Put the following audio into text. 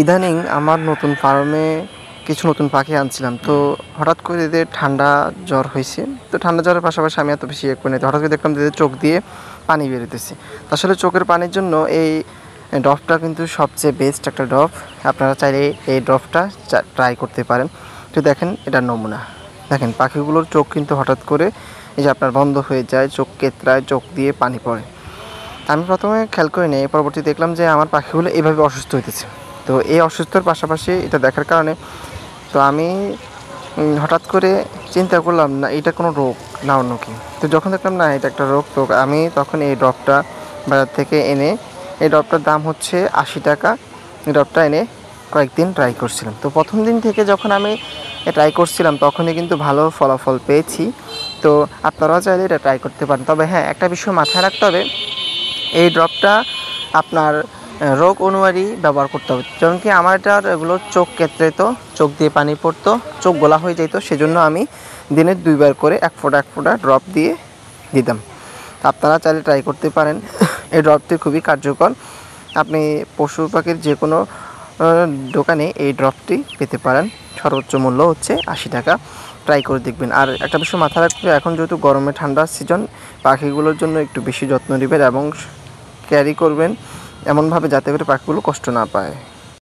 ইদানিং আমার নতুন ফার্মে কিছু নতুন পাখি আনছিলাম, তো হঠাৎ করে এদের ঠান্ডা জ্বর হয়েছে। তো ঠান্ডা জ্বরের পাশাপাশি আমি এত বেশি করে নিতে হঠাৎ করে দেখলাম যে এদের চোখ দিয়ে পানি বেরোতেছে। তো আসলে চোখের পানির জন্য এই ড্রপটা কিন্তু সবচেয়ে বেস্ট একটা ড্রপ। আপনারা চাইলে এই ড্রপটা ট্রাই করতে পারেন। তো দেখেন এটার নমুনা, দেখেন পাখিগুলোর চোখ কিন্তু হঠাৎ করে এই যে আপনার বন্ধ হয়ে যায়, চোখ কেতরায়, চোখ দিয়ে পানি পড়ে। আমি প্রথমে খেয়াল করিনি, পরবর্তী দেখলাম যে আমার পাখিগুলো এভাবে অসুস্থ হইতেছে। তো এই অসুস্থর পাশাপাশি এটা দেখার কারণে তো আমি হঠাৎ করে চিন্তা করলাম না এটা কোনো রোগ না অন্য কি। তো যখন দেখলাম না এটা একটা রোগ, তো আমি তখন এই ড্রপটা বাজার থেকে এনে, এই ড্রপটার দাম হচ্ছে 80 টাকা। এই ড্রপটা এনে কয়েকদিন ট্রাই করছিলাম। তো প্রথম দিন থেকে যখন আমি ট্রাই করছিলাম তখনই কিন্তু ভালো ফলাফল পেয়েছি। তো আপনারাও চাইলে এটা ট্রাই করতে পারেন। তবে হ্যাঁ, একটা বিষয় মাথায় রাখতে হবে, এই ড্রপটা আপনার রোগ অনুযায়ী ব্যবহার করতে হবে। যেমন কি আমার এটার এগুলো চোখ কেতরেতো, চোখ দিয়ে পানি পড়তো, চোখ গোলা হয়ে যেত, সেজন্য আমি দিনে 2 বার করে 1 ফোঁটা ড্রপ দিয়ে দিতাম। আপনারা চাইলে ট্রাই করতে পারেন। এই ড্রপটি খুবই কার্যকর। আপনি পশু পাখির যে কোনো দোকানে এই ড্রপটি পেতে পারেন। সর্বোচ্চ মূল্য হচ্ছে 80 টাকা। ট্রাই করে দেখবেন। আর একটা বিষয় মাথায় রাখবে, এখন যেহেতু গরমে ঠান্ডার সিজন, পাখিগুলোর জন্য একটু বেশি যত্ন নেবেন এবং ক্যারি করবেন এমনভাবে যাতে করে পাখিগুলো কষ্ট না পায়।